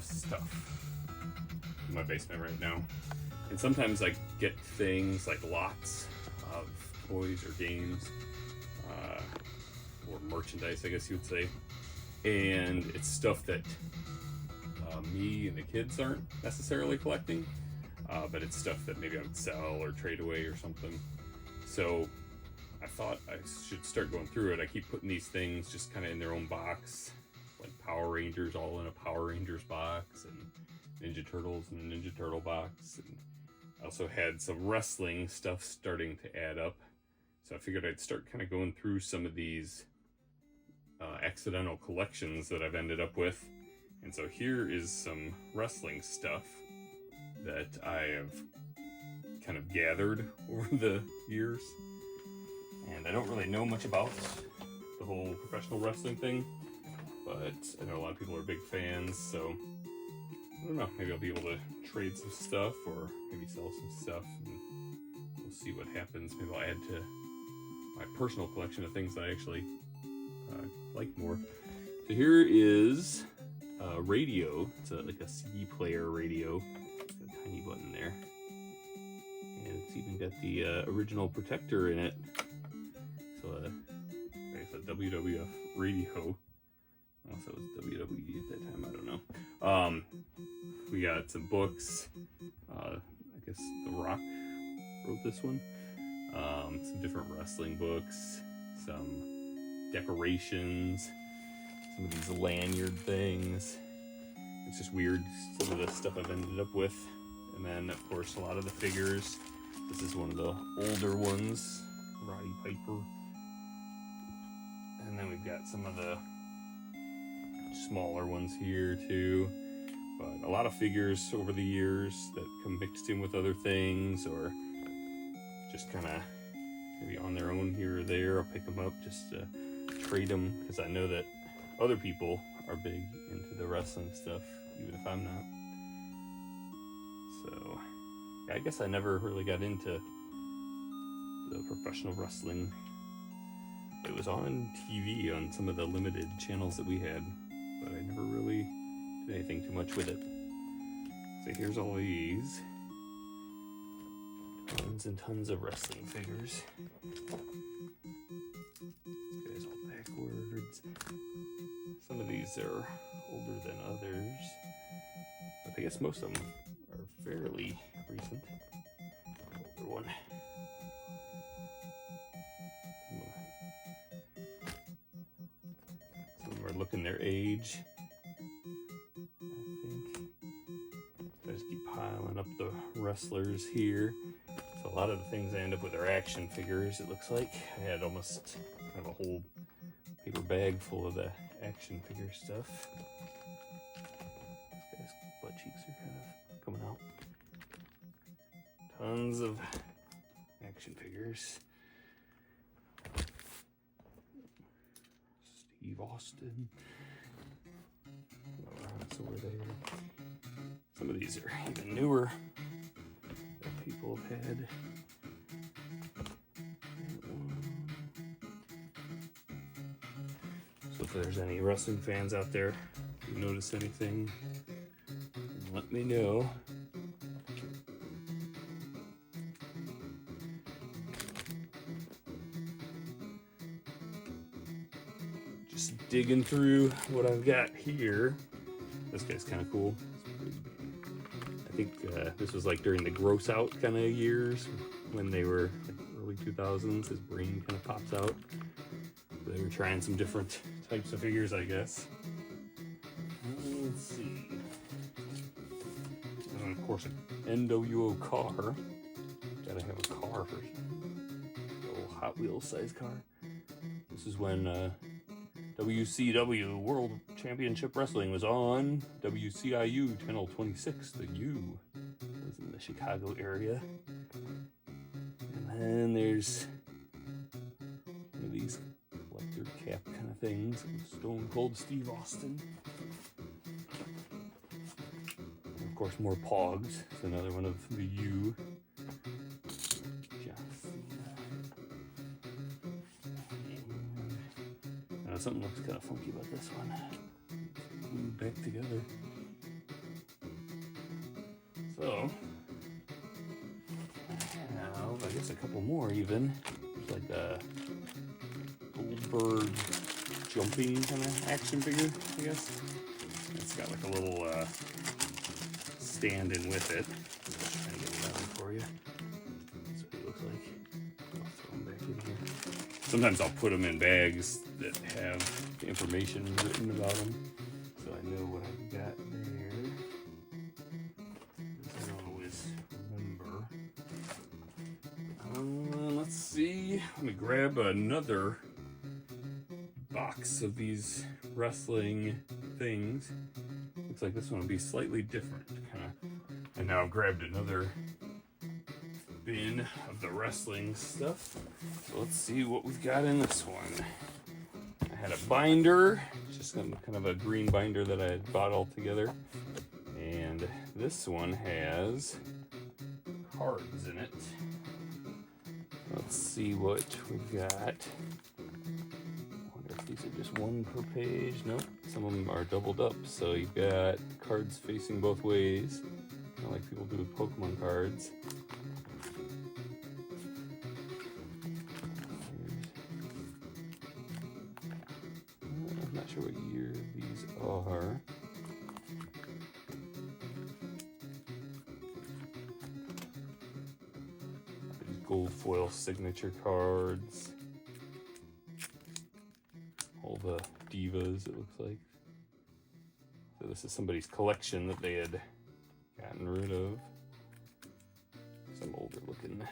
of stuff in my basement right now. And sometimes I get things like lots of toys or games, or merchandise, I guess you would say. And it's stuff that me and the kids aren't necessarily collecting, but it's stuff that maybe I would sell or trade away or something. So I thought I should start going through it. I keep putting these things just kind of in their own box, like Power Rangers all in a Power Rangers box, and Ninja Turtles in a Ninja Turtle box. And I also had some wrestling stuff starting to add up. So I figured I'd start kind of going through some of these accidental collections that I've ended up with. And so here is some wrestling stuff that I have kind of gathered over the years. And I don't really know much about the whole professional wrestling thing, but I know a lot of people are big fans, so I don't know, maybe I'll be able to trade some stuff or maybe sell some stuff, and we'll see what happens. Maybe I'll add to my personal collection of things that I actually like more. So here is a radio. It's like a CD player radio. It's got a tiny button there. And it's even got the original protector in it. So I guess a WWF radio. Unless it was WWE at that time, I don't know. We got some books. I guess The Rock wrote this one. Some different wrestling books. Some decorations. Some of these lanyard things. It's just weird, some of the stuff I've ended up with. And then, of course, a lot of the figures. This is one of the older ones, Roddy Piper. And then we've got some of the smaller ones here too. But a lot of figures over the years that come mixed in with other things, or just kind of maybe on their own here or there. I'll pick them up just to trade them, because I know that other people are big into the wrestling stuff, even if I'm not. So yeah, I guess I never really got into the professional wrestling. It was on TV on some of the limited channels that we had, but I never really did anything too much with it. So here's all these. Tons and tons of wrestling figures. This guy's all backwards. Some of these are older than others, but I guess most of them are fairly recent. Older one. Some of them are looking their age, I think. I just keep piling up the wrestlers here. So a lot of the things I end up with are action figures, it looks like. I had almost kind of a whole paper bag full of the action figure stuff. This guy's butt cheeks are kind of coming out. Tons of action figures. Steve Austin. So were they? Some of these are even newer that people have had. So if there's any wrestling fans out there who notice anything, let me know. Just digging through what I've got here. This guy's kind of cool. I think this was like during the gross out kind of years when they were like early 2000s. His brain kind of pops out. They were trying some different types of figures, I guess. Let's see. And of course, an NWO car. Gotta have a car first. A little Hot Wheels size car. This is when WCW World Championship Wrestling was on WCIU Channel 26. The U was in the Chicago area. And then there's one of these collector cap kind of things. Stone Cold Steve Austin. And of course, more Pogs. It's another one of the U. Something looks kind of funky about this one. Glued back together. So, I guess a couple more even. There's like a Goldberg jumping kind of action figure, I guess. It's got like a little stand in with it. I'm trying to get it out for you. That's what it looks like. I'll throw them back in here. Sometimes I'll put them in bags that have information written about them, so I know what I've got there. I don't always remember. Let's see. Let me grab another box of these wrestling things. Looks like this one will be slightly different, kind of. And now I've grabbed another bin of the wrestling stuff. So let's see what we've got in this one. I had a binder, just kind of a green binder that I had bought all together. And this one has cards in it. Let's see what we've got. I wonder if these are just one per page. Nope, some of them are doubled up. So you've got cards facing both ways, kind of like people do with Pokemon cards. I'm not sure what year these are. Gold foil signature cards. All the divas, it looks like. So this is somebody's collection that they had gotten rid of. Some older looking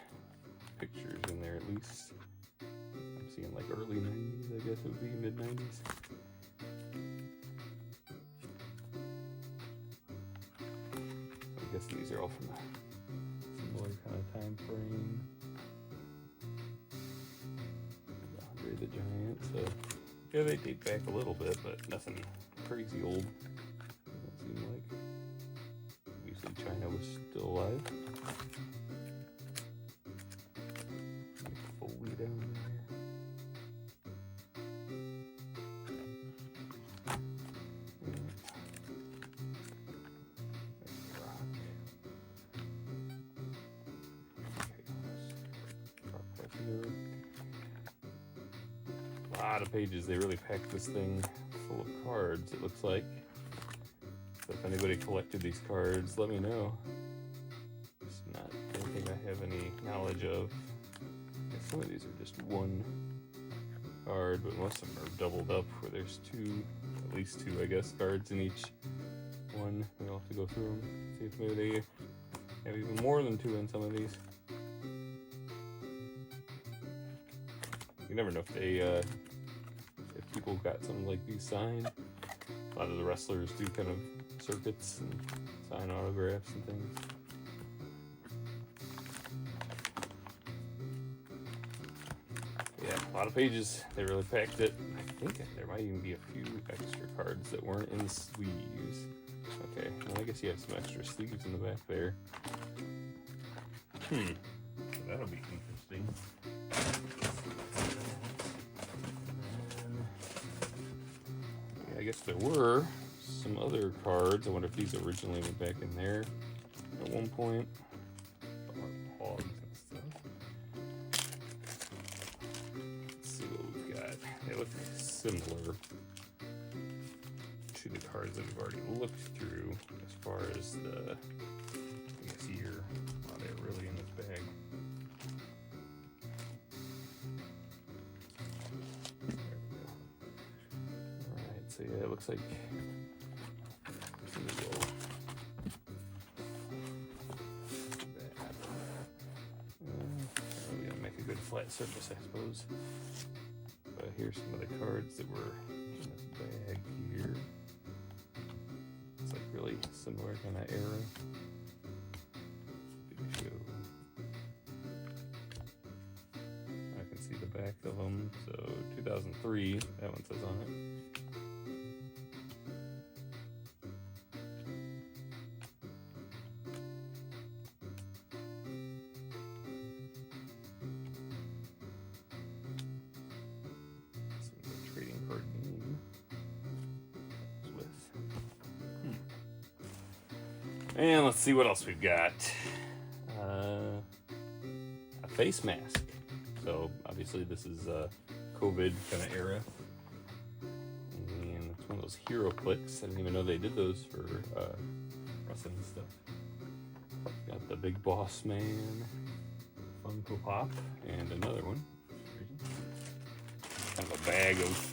pictures in there at least. I'm seeing like early 90s, I guess it would be mid 90s. I guess these are all from a similar kind of time frame. Andre the Giant, so yeah, they date back a little bit, but nothing crazy old. Doesn't seem like. Obviously, China was still alive. Foley down there. A lot of pages. They really packed this thing full of cards, it looks like. So if anybody collected these cards, let me know. It's not anything I have any knowledge of. Some of these are just one card, but most of them are doubled up, where there's two, at least two, I guess, cards in each one. We'll have to go through them, see if maybe they have even more than two in some of these. You never know if they, if people got something like these signed. A lot of the wrestlers do kind of circuits and sign autographs and things. Yeah, a lot of pages. They really packed it. I think there might even be a few extra cards that weren't in sleeves. Okay, well, I guess you have some extra sleeves in the back there. So that'll be interesting. I guess there were some other cards. I wonder if these originally went back in there at one point. Hogs and stuff. Let's see what we've got. They look similar to the cards that we've already looked through as far as the, I guess, year. Wow, they're really in this bag. So yeah, it looks like we're gonna make a good flat surface, I suppose. But here's some of the cards that were in this bag here. It's like really similar kind of era. I can see the back of them. So 2003, that one says on it. And let's see what else we've got. A face mask. So obviously this is a COVID kind of era. And it's one of those hero clicks. I didn't even know they did those for wrestling stuff. Got the Big Boss Man Funko Pop and another one. Kind of a bag of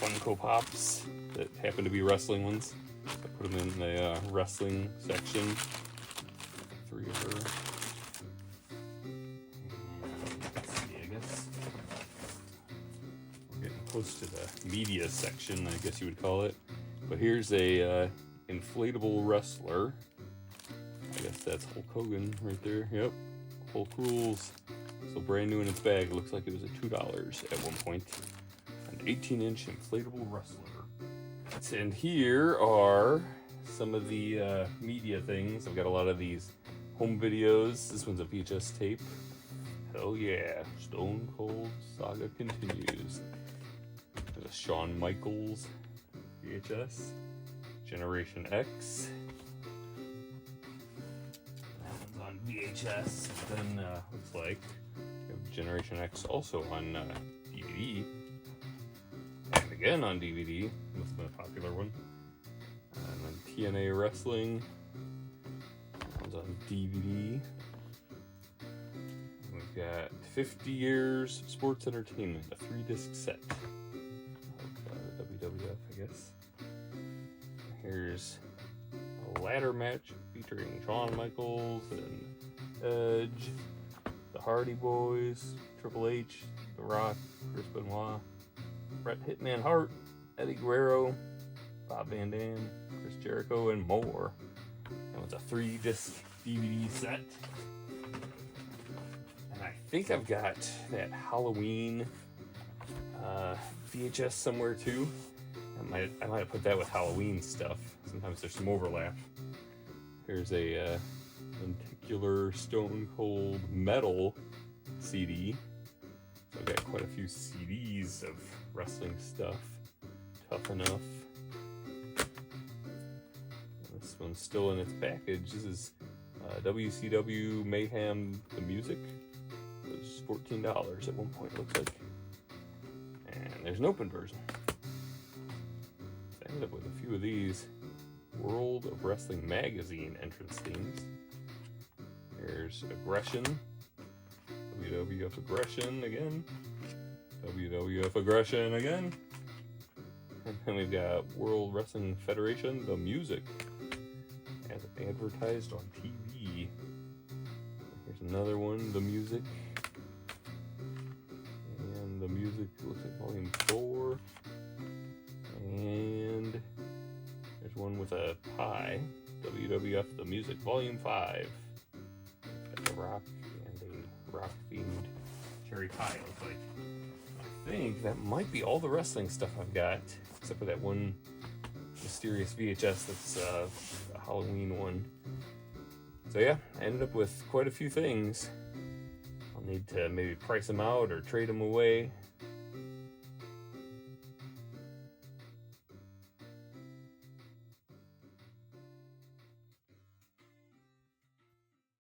Funko Pops that happen to be wrestling ones. I put them in the wrestling section. 3 of her. Let's see, I guess we're getting close to the media section, I guess you would call it. But here's a inflatable wrestler. I guess that's Hulk Hogan right there. Yep, Hulk rules. So brand new in its bag. It looks like it was at $2 at one point. An 18-inch inflatable wrestler. And here are some of the media things. I've got a lot of these home videos. This one's a VHS tape. Hell yeah. Stone Cold Saga continues. There's a Shawn Michaels VHS. Generation X. That one's on VHS. Then looks like we have Generation X also on DVD. And again on DVD. Must have been a popular one. And then TNA Wrestling. That one's on DVD. We've got 50 Years Sports Entertainment, a 3-disc set of WWF, I guess. Here's a ladder match featuring Shawn Michaels and Edge, the Hardy Boys, Triple H, The Rock, Chris Benoit, Bret Hitman Hart, Eddie Guerrero, Bob Van Dam, Chris Jericho, and more. That one's a 3-disc DVD set. And I think I've got that Halloween VHS somewhere too. I might have put that with Halloween stuff. Sometimes there's some overlap. Here's a lenticular Stone Cold Metal CD. So I've got quite a few CDs of wrestling stuff. Tough Enough. This one's still in its package. This is WCW Mayhem the Music. It was $14 at one point, it looks like. And there's an open version. I ended up with a few of these World of Wrestling magazine entrance themes. There's Aggression, WWF Aggression again, WWF Aggression again, and then we've got World Wrestling Federation, The Music, as advertised on TV. Here's another one, The Music, and The Music looks like Volume 4. And there's one with a pie, WWF The Music, Volume 5. Got the Rock and a rock-themed cherry pie, looks like. I think that might be all the wrestling stuff I've got, except for that one mysterious VHS that's a Halloween one. So yeah, I ended up with quite a few things. I'll need to maybe price them out or trade them away.